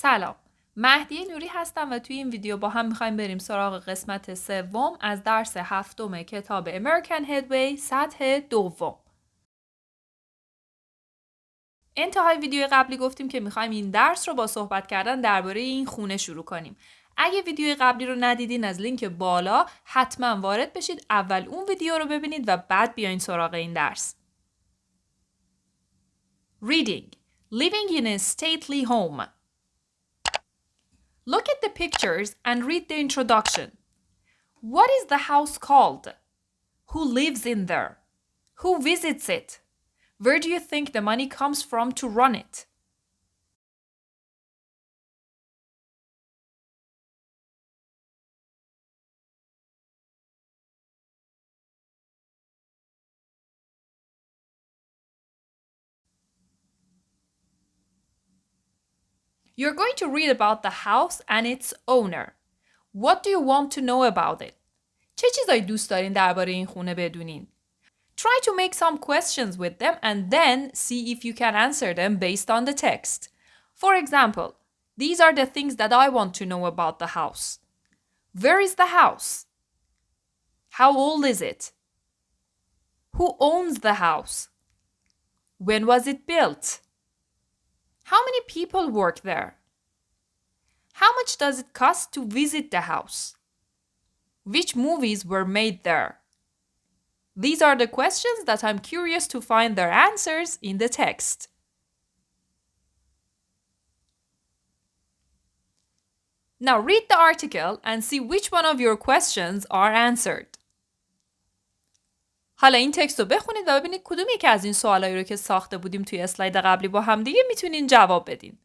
سلام، مهدی نوری هستم و توی این ویدیو با هم میخوایم بریم سراغ قسمت سوم از درس هفتم کتاب American Headway سطح دوم. انتهای ویدیو قبلی گفتیم که میخوایم این درس رو با صحبت کردن درباره این خونه شروع کنیم. اگه ویدیو قبلی رو ندیدین از لینک بالا حتما وارد بشید، اول اون ویدیو رو ببینید و بعد بیاین سراغ این درس. Reading. Living in a stately home. Look at the pictures and read the introduction. What is the house called? Who lives in there? Who visits it? Where do you think the money comes from to run it? You're going to read about the house and its owner. What do you want to know about it? چه چیزایی دوست دارین درباره این خونه بدونین؟ Try to make some questions with them and then see if you can answer them based on the text. For example, these are the things that I want to know about the house. Where is the house? How old is it? Who owns the house? When was it built? How many people work there? How much does it cost to visit the house? Which movies were made there? These are the questions that I'm curious to find their answers in the text. Now read the article and see which one of your questions are answered. حالا این تکست رو بخونید و ببینید کدوم یکی از این سوالایی رو که ساخته بودیم توی اسلاید قبلی با هم دیگه میتونین جواب بدین.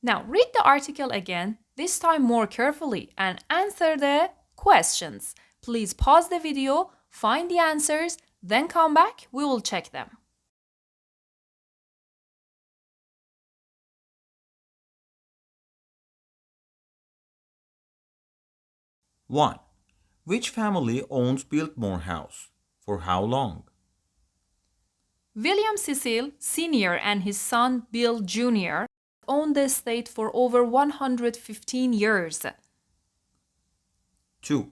Now read the article again, this time more carefully, and answer the questions. Please pause the video, find the answers, then come back, we will check them. One. Which family owns Biltmore House? For how long? William Cecil Sr. and his son Bill Jr. owned the estate for over 115 years. 2.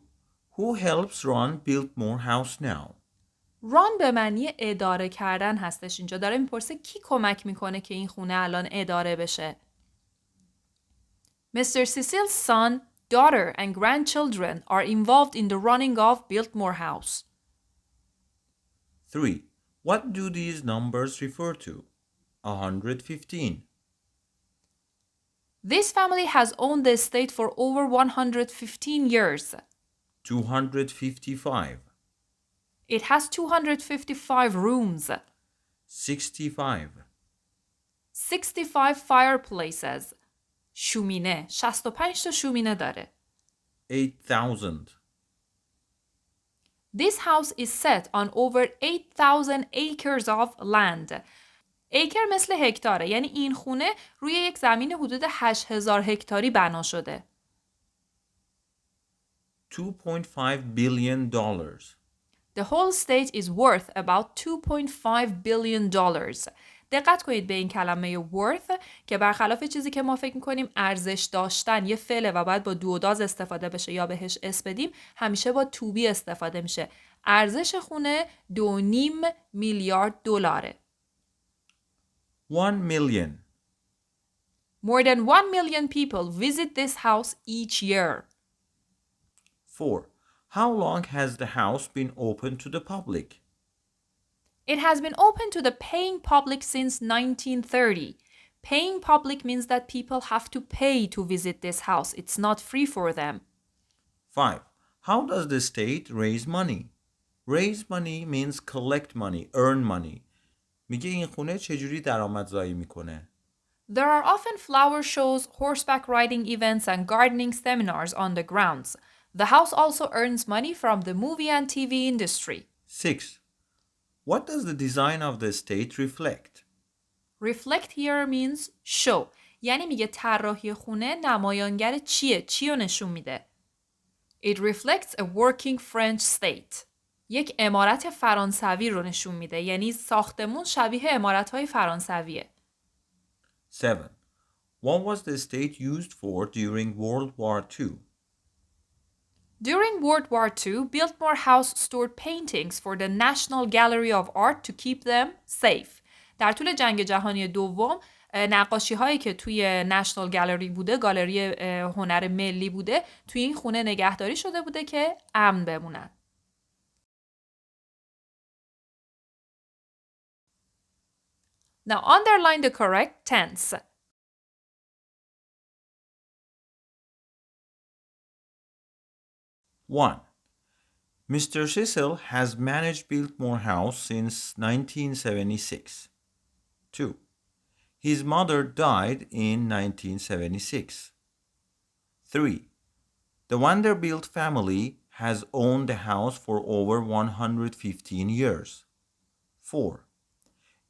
Who helps run Biltmore House now? run به معنی اداره کردن هستش. اینجا داره میپرسه کی کمک میکنه که این خونه الان اداره بشه. Mr. Cecil's son, daughter and grandchildren are involved in the running of Biltmore House. 3. What do these numbers refer to? 115. This family has owned the estate for over 115 years. 255. It has 255 rooms. 65. 65 fireplaces. شومینه. 65 تا شومینه داره. 8,000. This house is set on over 8,000 acres of land. ایکر مثل هکتاره، یعنی این خونه روی یک زمین حدود 8,000 هکتاری بنا شده. 2.5 billion dollars. The whole estate is worth about 2.5 billion dollars. دقت کنید به این کلمه worth که برخلاف چیزی که ما فکر می‌کنیم ارزش داشتن یه فعله و باید با دو داز استفاده بشه یا بهش اس بدیم، همیشه با to be استفاده میشه. ارزش خونه 2.5 میلیارد دلاره. 1 million. More than 1 million people visit this house each year. 4. How long has the house been open to the public? It has been open to the paying public since 1930. Paying public means that people have to pay to visit this house. It's not free for them. 5. How does the state raise money? Raise money means collect money, earn money. میگه این خونه چجوری درآمدزایی میکنه؟ There are often flower shows, horseback riding events, and gardening seminars on the grounds. The house also earns money from the movie and TV industry. 6. What does the design of the estate reflect? Reflect here means show. یعنی میگه طراحی خونه نمایانگر چیه؟ چی رو نشون میده؟ It reflects a working French state. یک عمارت فرانسوی رو نشون میده. یعنی ساختمون شبیه عمارت‌های فرانسویه. 7. What was the estate used for during World War II? During World War II, Biltmore House stored paintings for the National Gallery of Art to keep them safe. در طول جنگ جهانی دوم نقاشی هایی که توی نشنال گالری بوده، گالری هنر ملی بوده، توی این خونه نگهداری شده بوده که امن بمونن. Now underline the correct tense. 1. Mr. Cecil has managed Biltmore House since 1976. 2. His mother died in 1976. 3. The Vanderbilt family has owned the house for over 115 years. 4.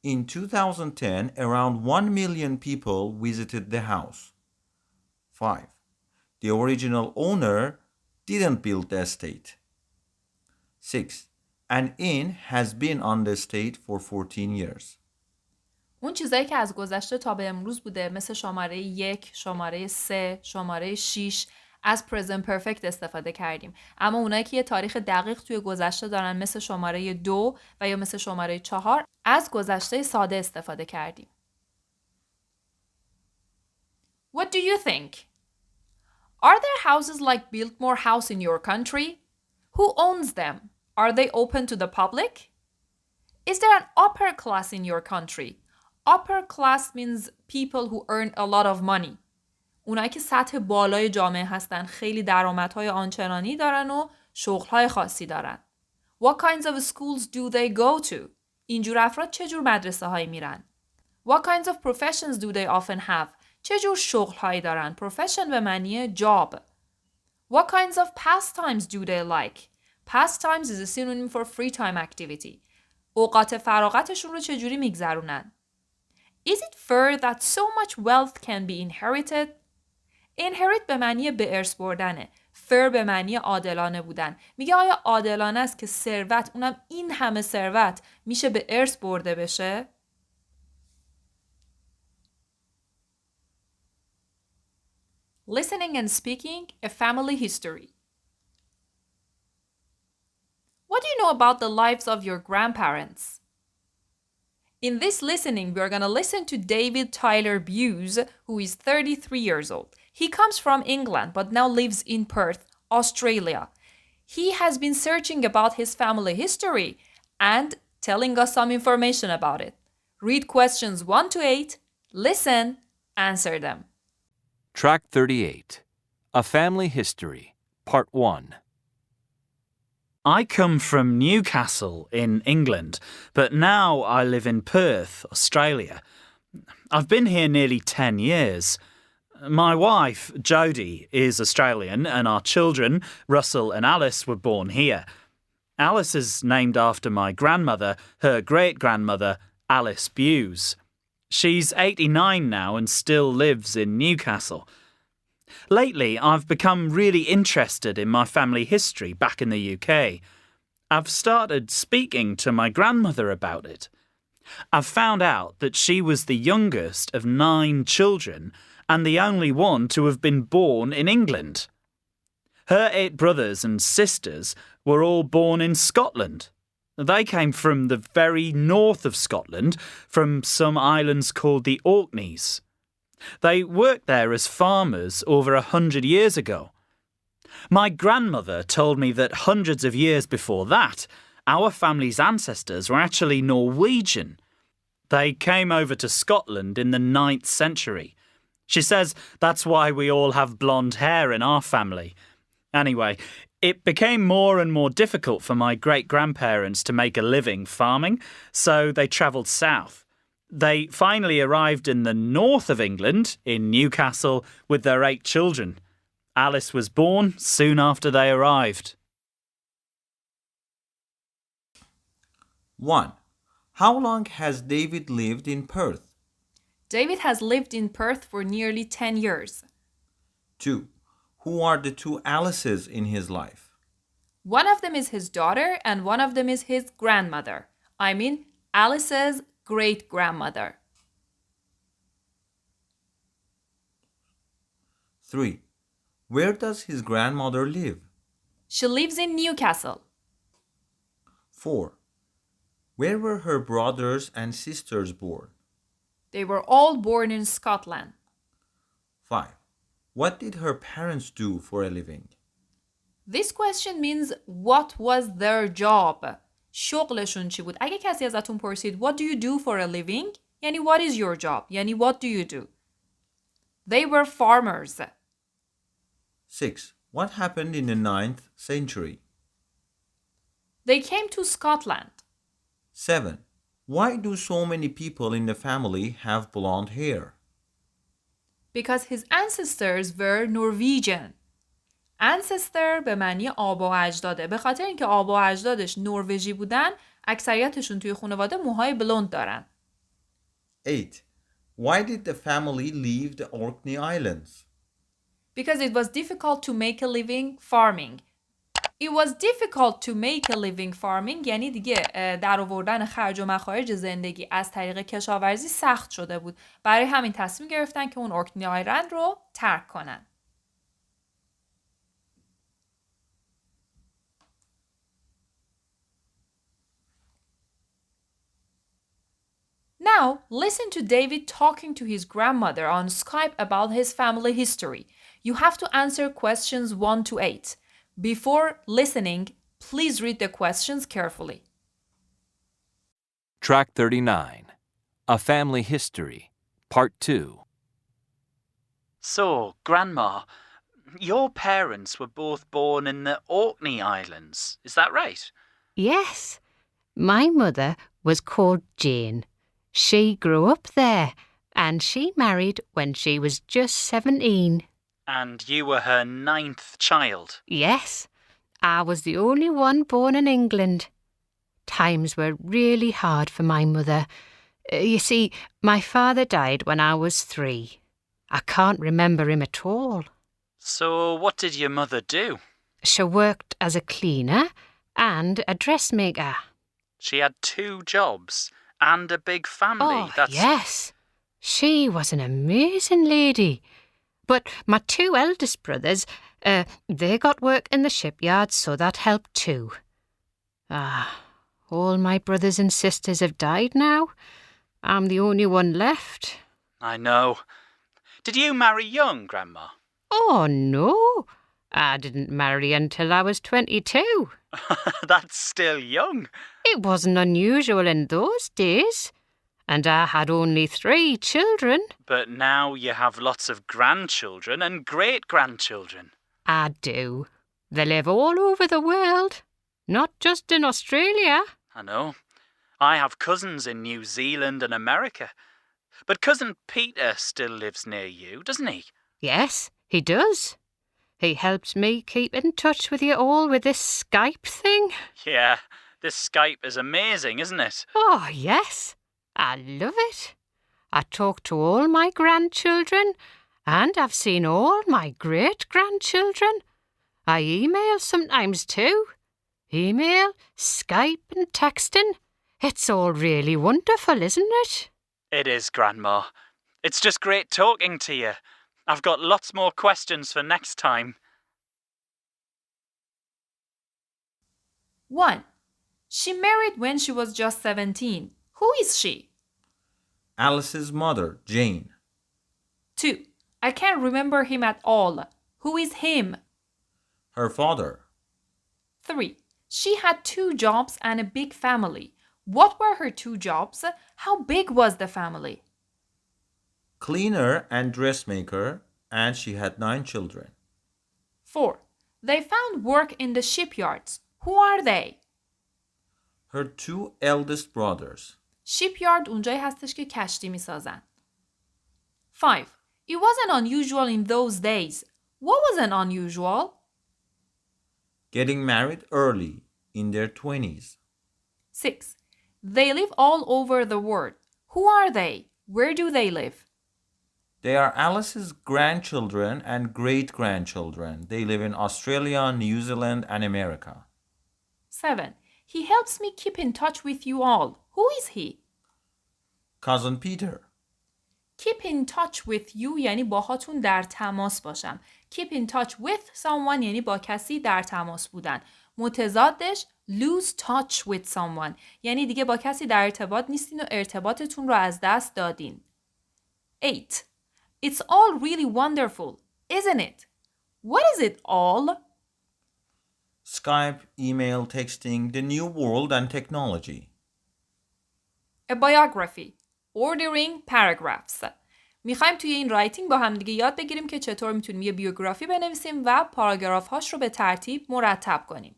In 2010, around 1 million people visited the house. 5. The original owner didn't build the estate. 6. An inn has been on the estate for 14 years. اون چیزایی که از گذشته تا به امروز بوده مثل شماره 1، شماره 3، شماره 6 از present perfect استفاده کردیم. اما اونایی که یه تاریخ دقیق توی گذشته دارن مثل شماره 2 و یا مثل شماره 4 از گذشته ساده استفاده کردیم. What do you think? Are there houses like Biltmore House in your country? Who owns them? Are they open to the public? Is there an upper class in your country? Upper class means people who earn a lot of money. اونایی که سطح بالای جامعه هستن، خیلی درآمدهای آنچنانی دارن و شغلهای خاصی دارن. What kinds of schools do they go to? اینجور افراد چه جور مدرسه هایی میرن؟ What kinds of professions do they often have? چه جور شغلهایی دارن؟ Profession به معنی job. What kinds of pastimes do they like? Pastimes is a synonym for free time activity. اوقات فراغتشون رو چجوری میگذرونن؟ Is it fair that so much wealth can be inherited? Inherit به معنی به ارث بردنه. Fair به معنی عادلانه بودن. میگه آیا عادلانه است که ثروت، اونم این همه ثروت، میشه به ارث برده بشه؟ Listening and speaking, a family history. What do you know about the lives of your grandparents? In this listening, we are going to listen to David Tyler Buse, who is 33 years old. He comes from England, but now lives in Perth, Australia. He has been searching about his family history and telling us some information about it. Read questions 1 to 8, listen, answer them. Track 38. A Family History, Part 1. I come from Newcastle in England, but now I live in Perth, Australia. I've been here nearly 10 years. My wife, Jodie, is Australian and our children, Russell and Alice, were born here. Alice is named after my grandmother, her great-grandmother, Alice Buse. She's 89 now and still lives in Newcastle. Lately, I've become really interested in my family history back in the UK. I've started speaking to my grandmother about it. I've found out that she was the youngest of 9 children and the only one to have been born in England. Her 8 brothers and sisters were all born in Scotland. They came from the very north of Scotland, from some islands called the Orkneys. They worked there as farmers over 100 years ago. My grandmother told me that hundreds of years before that, our family's ancestors were actually Norwegian. They came over to Scotland in the 9th century. She says that's why we all have blonde hair in our family. Anyway, it became more and more difficult for my great-grandparents to make a living farming, so they travelled south. They finally arrived in the north of England, in Newcastle, with their 8 children. Alice was born soon after they arrived. 1. How long has David lived in Perth? David has lived in Perth for nearly 10 years. 2. Who are the two Alices in his life? One of them is his daughter and one of them is his grandmother. I mean, Alice's great-grandmother. 3. Where does his grandmother live? She lives in Newcastle. 4. Where were her brothers and sisters born? They were all born in Scotland. 5. What did her parents do for a living? This question means what was their job? شغلشون چی بود؟ اگه کسی ازتون پرسید what do you do for a living؟ یعنی what is your job؟ یعنی what do you do؟ They were farmers. 6. What happened in the 9th century? They came to Scotland. 7. Why do so many people in the family have blonde hair? Because his ancestors were Norwegian. Ancestor به معنی آبا و اجداده. به خاطر اینکه آبا و اجدادش نروژی بودن، اکثریتشون توی خانواده موهای بلوند دارن. 8. Why did the family leave the Orkney Islands? Because it was difficult to make a living farming. It was difficult to make a living farming یعنی دیگه در آوردن خرج و مخارج زندگی از طریق کشاورزی سخت شده بود. برای همین تصمیم گرفتن که اون ارکنی آیلند رو ترک کنن. Now, listen to David talking to his grandmother on Skype about his family history. You have to answer questions 1 to 8. Before listening, please read the questions carefully. Track 39. A Family History, Part 2. So, Grandma, your parents were both born in the Orkney Islands, is that right? Yes. My mother was called Jane. She grew up there and she married when she was just 17. And you were her 9th child? Yes, I was the only one born in England. Times were really hard for my mother. You see, my father died when I was 3. I can't remember him at all. So what did your mother do? She worked as a cleaner and a dressmaker. She had 2 jobs and a big family. Oh, yes. She was an amazing lady. But my 2 eldest brothers, they got work in the shipyard, so that helped too. All my brothers and sisters have died now. I'm the only one left. I know. Did you marry young, Grandma? Oh, no. I didn't marry until I was 22. That's still young. It wasn't unusual in those days. And I had only 3 children. But now you have lots of grandchildren and great-grandchildren. I do. They live all over the world, not just in Australia. I know. I have cousins in New Zealand and America. But Cousin Peter still lives near you, doesn't he? Yes, he does. He helps me keep in touch with you all with this Skype thing. Yeah, this Skype is amazing, isn't it? Oh, yes. I love it. I talk to all my grandchildren and I've seen all my great-grandchildren. I email sometimes too. Email, Skype and texting. It's all really wonderful, isn't it? It is, Grandma. It's just great talking to you. I've got lots more questions for next time. 1. She married when she was just 17. Who is she? Alice's mother, Jane. 2. I can't remember him at all. Who is him? Her father. 3. She had 2 jobs and a big family. What were her 2 jobs? How big was the family? Cleaner and dressmaker, and she had 9 children. 4. They found work in the shipyards. Who are they? Her 2 eldest brothers. shipyard اونجایی هستش که کشتی میسازن. 5. It wasn't unusual in those days. What wasn't unusual? Getting married early, in their 20s. 6. They live all over the world. Who are they? Where do they live? They are Alice's grandchildren and great-grandchildren. They live in Australia, New Zealand, and America. 7. He helps me keep in touch with you all. Who is he? Cousin Peter. Keep in touch with you یعنی باهاتون در تماس باشم. Keep in touch with someone یعنی با کسی در تماس بودن. متضادش lose touch with someone یعنی دیگه با کسی در ارتباط نیستین و ارتباطتون رو از دست دادین. 8. It's all really wonderful, isn't it? What is it all? Skype, email, texting, the new world and technology. A biography. Ordering paragraphs. میخوایم توی این رایتینگ با هم دیگه یاد بگیریم که چطور میتونیم یه بیوگرافی بنویسیم و پاراگراف هاش رو به ترتیب مرتب کنیم.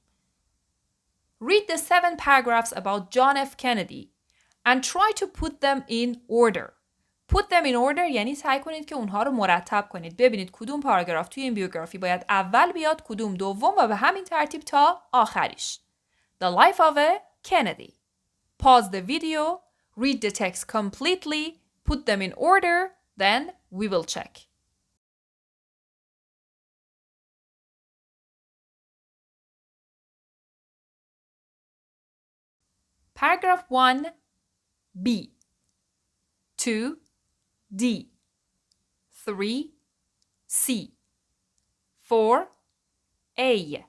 Read the 7 paragraphs about John F. Kennedy and try to put them in order. Put them in order یعنی سعی کنید که اونها رو مرتب کنید. ببینید کدوم پاراگراف توی این بیوگرافی باید اول بیاد، کدوم دوم و به همین ترتیب تا آخریش. The life of a Kennedy. Pause the video, read the text completely, put them in order, then we will check. Paragraph 1, B. 2, D. 3, C. 4, A.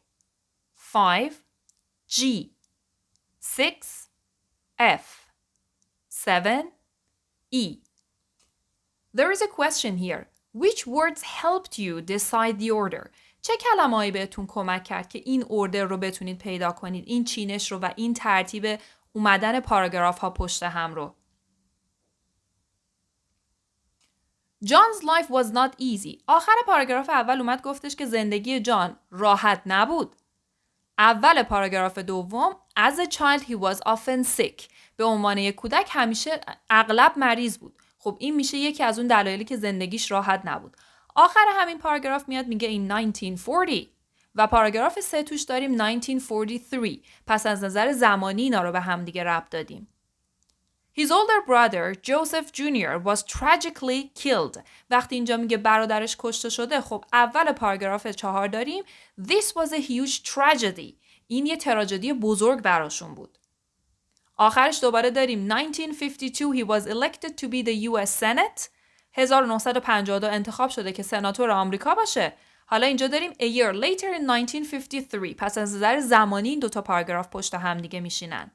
5, G. 6, F. 7, E. There is a question here. Which words helped you decide the order? چه کلمه‌ای بهتون کمک کرد که این اوردر رو بتونید پیدا کنید؟ این چینش رو و این ترتیب اومدن پاراگراف ها پشت هم رو. John's life was not easy. آخر پاراگراف اول اومد گفتش که زندگی جان راحت نبود. اول پاراگراف دوم As a child he was often sick. به عنوان یک کودک همیشه اغلب مریض بود. خب این میشه یکی از اون دلایلی که زندگیش راحت نبود. آخر همین پاراگراف میاد میگه in 1940 و پاراگراف 3 توش داریم 1943. پس از نظر زمانی اینا رو به هم دیگه ربط دادیم. His older brother, Joseph Jr. was tragically killed. وقتی اینجا میگه برادرش کشته شده، خب اول پاراگراف 4 داریم This was a huge tragedy. این یه تراژدی بزرگ براشون بود. آخرش دوباره داریم 1952 he was elected to be the US Senate. 1952 انتخاب شده که سناتور آمریکا باشه. حالا اینجا داریم a year later in 1953. پس از نظر زمانی این دوتا پاراگراف پشت هم دیگه میشینن.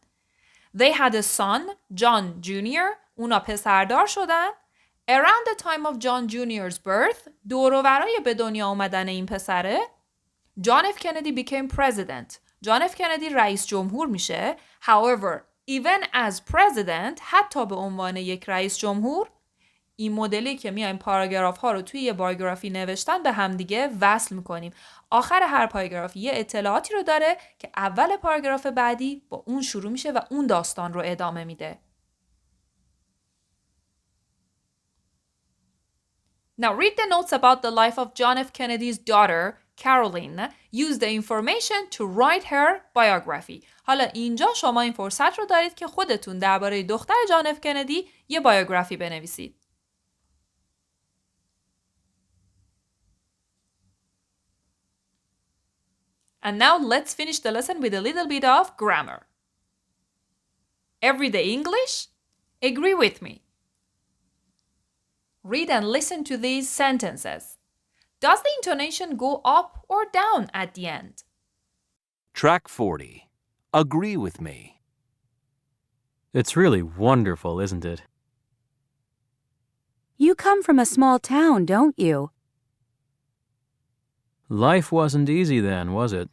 They had a son, John Jr. اونا پسردار شدن. Around the time of John Jr.'s birth, دور و برای به دنیا آمدن این پسره, John F. Kennedy became president. John F. Kennedy رئیس جمهور میشه. However, even as president, حتی به عنوان یک رئیس جمهور, این مدلی که میایم پاراگراف ها رو توی یه بایوگرافی نوشتن به هم دیگه وصل میکنیم. آخر هر پاراگراف یه اطلاعاتی رو داره که اول پاراگراف بعدی با اون شروع میشه و اون داستان رو ادامه میده. Now read the notes about the life of John F. Kennedy's daughter, Caroline. Use the information to write her biography. حالا اینجا شما این فرصت رو دارید که خودتون درباره دختر جان اف کندی یه بایوگرافی بنویسید. And now let's finish the lesson with a little bit of grammar. Everyday English? Agree with me. Read and listen to these sentences. Does the intonation go up or down at the end? Track 40. Agree with me. It's really wonderful, isn't it? You come from a small town, don't you? Life wasn't easy then, was it?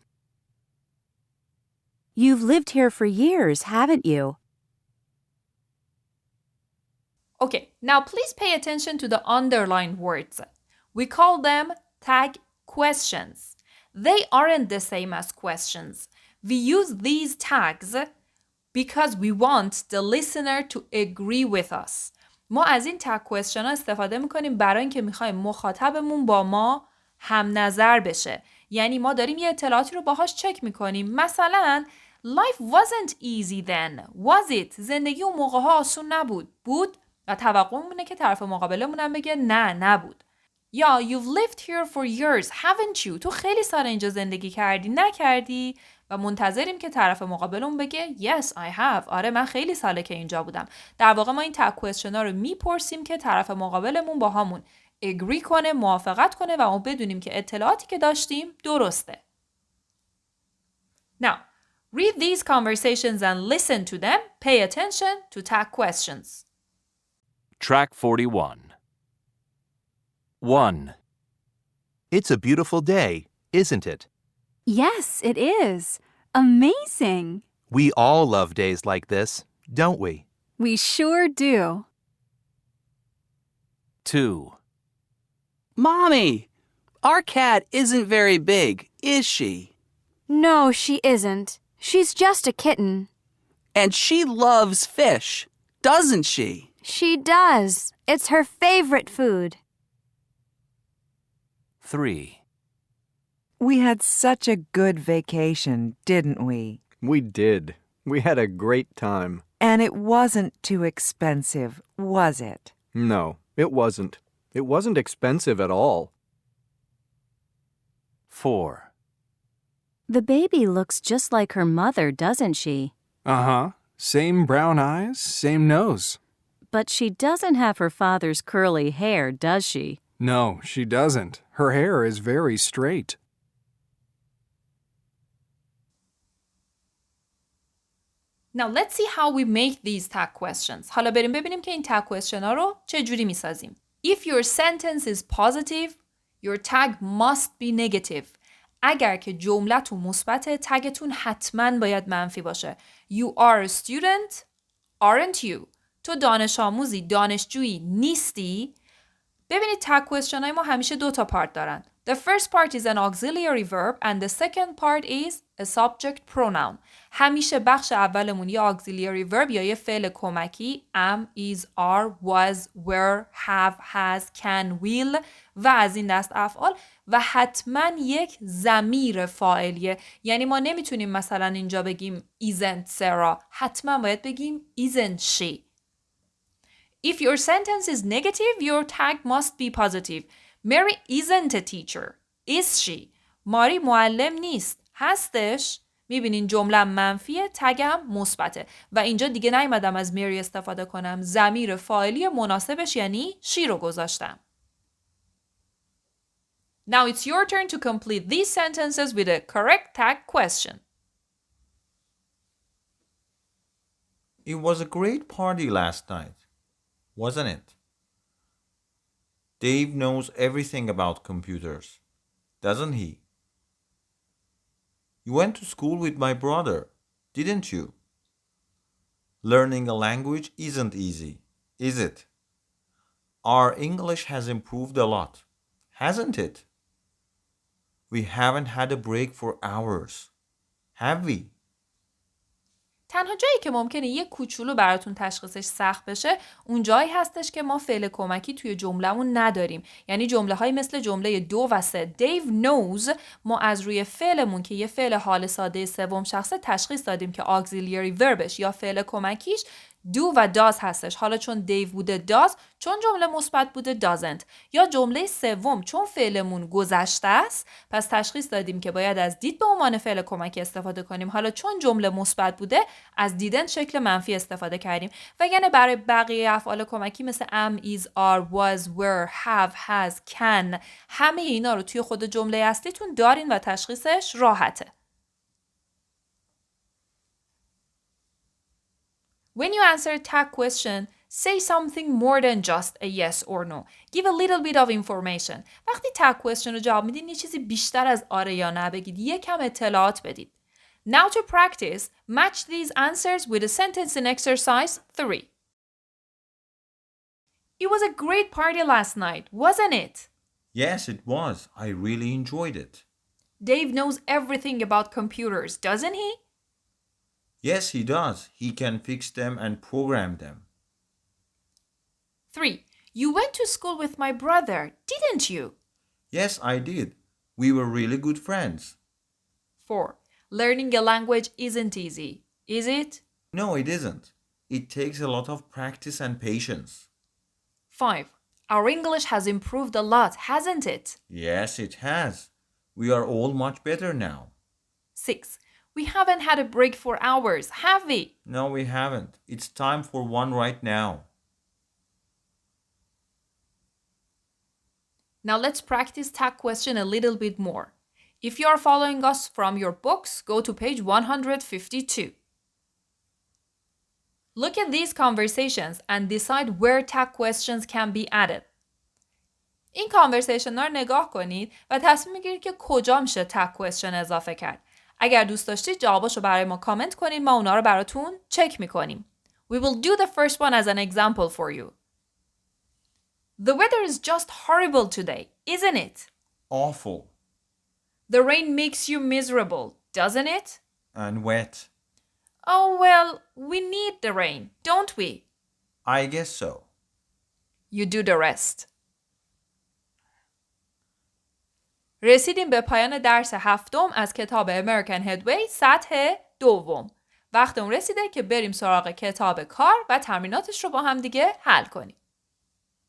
You've lived here for years, haven't you? Okay, now please pay attention to the underlined words. We call them tag questions. They aren't the same as questions. We use these tags because we want the listener to agree with us. ما از این tag question ها استفاده میکنیم برای اینکه میخوایم مخاطبمون با ما هم نظر بشه. یعنی ما داریم یه اطلاعاتی رو باهاش چک میکنیم. مثلا Life wasn't easy then, was it? زندگی اون موقع ها آسون نبود. بود؟ و توقعمون اینه که طرف مقابلمون هم بگه نه نبود. یا you've lived here for years, haven't you? تو خیلی سال اینجا زندگی کردی نکردی؟ و منتظریم که طرف مقابلمون بگه yes I have. آره من خیلی ساله که اینجا بودم. در واقع ما این تگ کوئسچن ها رو میپرسیم که طرف مقابلمون با همون agree کنه، موافقت کنه و ما بدونیم که اطلاعاتی که داشتیم درسته. Now, read these conversations and listen to them. Pay attention to tag questions. Track 41. 1. It's a beautiful day, isn't it? Yes, it is. Amazing. We all love days like this, don't we? We sure do. 2. Mommy, our cat isn't very big, is she? No, she isn't. She's just a kitten. And she loves fish, doesn't she? She does. It's her favorite food. 3. We had such a good vacation, didn't we? We did. We had a great time. And it wasn't too expensive, was it? No, it wasn't. It wasn't expensive at all. 4. The baby looks just like her mother, doesn't she? Uh-huh. Same brown eyes, same nose. But she doesn't have her father's curly hair, does she? No, she doesn't. Her hair is very straight. Now let's see how we make these tag questions. حالا بریم ببینیم که این tag question ها رو چه جوری میسازیم. If your sentence is positive, your tag must be negative. اگر که جملتون مثبته، تگتون حتما باید منفی باشه. You are a student, aren't you? تو دانش آموزی، دانشجویی نیستی؟ ببینید tag question های ما همیشه 2 تا پارت دارن. The first part is an auxiliary verb and the second part is a subject pronoun. همیشه بخش اولمون یا auxiliary verb یا یه فعل کمکی am, is, are, was, were, have, has, can, will و از این دست افعال و حتما یک ضمیر فاعلیه. یعنی ما نمیتونیم مثلا اینجا بگیم isn't Sarah. حتما باید بگیم isn't she. If your sentence is negative, your tag must be positive. Mary isn't a teacher. Is she? ماری معلم نیست. هستش؟ میبینین جمله منفیه، تگم مثبته. و اینجا دیگه نیومدم از مری استفاده کنم. ضمیر فاعلی مناسبش یعنی she رو گذاشتم. Now it's your turn to complete these sentences with a correct tag question. It was a great party last night, wasn't it? Dave knows everything about computers, doesn't he? You went to school with my brother, didn't you? Learning a language isn't easy, is it? Our English has improved a lot, hasn't it? We haven't had a break for hours, have we? تنها جایی که ممکنه یه کوچولو براتون تشخیصش سخت بشه اون جایی هستش که ما فعل کمکی توی جمله‌مون نداریم. یعنی جمله‌های مثل جمله 2 و 3 Dave knows ما از روی فعلمون که یه فعل حال ساده سوم شخصه تشخیص دادیم که auxiliary verbش یا فعل کمکیش do و does هستش. حالا چون Dave بوده does، چون جمله مثبت بوده doesn't. یا جمله سوم چون فعلمون گذشته است پس تشخیص دادیم که باید از did به عنوان فعل کمکی استفاده کنیم. حالا چون جمله مثبت بوده از didn't شکل منفی استفاده کردیم. و یعنی برای بقیه افعال کمکی مثل am, is, are, was, were, have, has, can همه اینا رو توی خود جمله اصلیتون دارین و تشخیصش راحته. When you answer a tag question, say something more than just a yes or no. Give a little bit of information. وقتی tag question رو جواب میدین یه چیزی بیشتر از آره یا نه بگید. یکم اطلاعات بدید. Now to practice, match these answers with a sentence in exercise 3. It was a great party last night, wasn't it? Yes, it was. I really enjoyed it. Dave knows everything about computers, doesn't he? Yes, he does. He can fix them and program them. 3. You went to school with my brother, didn't you? Yes, I did. We were really good friends. 4. Learning a language isn't easy, is it? No, it isn't. It takes a lot of practice and patience. 5. Our English has improved a lot, hasn't it? Yes, it has. We are all much better now. 6. We haven't had a break for hours, have we? No, we haven't. It's time for one right now. Now let's practice tag question a little bit more. If you are following us from your books, go to page 152. Look at these conversations and decide where tag questions can be added. این کانورسیشن ها رو نگاه کنید و تصمیم بگیرید که کجا میشه تگ کوئسچن اضافه کرد. اگر دوست داشتید جواباشو برای ما کامنت کنید، ما اونا رو براتون چک میکنیم. We will do the first one as an example for you. The weather is just horrible today, isn't it? Awful. The rain makes you miserable, doesn't it? And wet. Oh well, we need the rain, don't we? I guess so. You do the rest. رسیدیم به پایان درس هفتم از کتاب American Headway سطح دوم. وقت اون رسیده که بریم سراغ کتاب کار و تمریناتش رو با هم دیگه حل کنیم.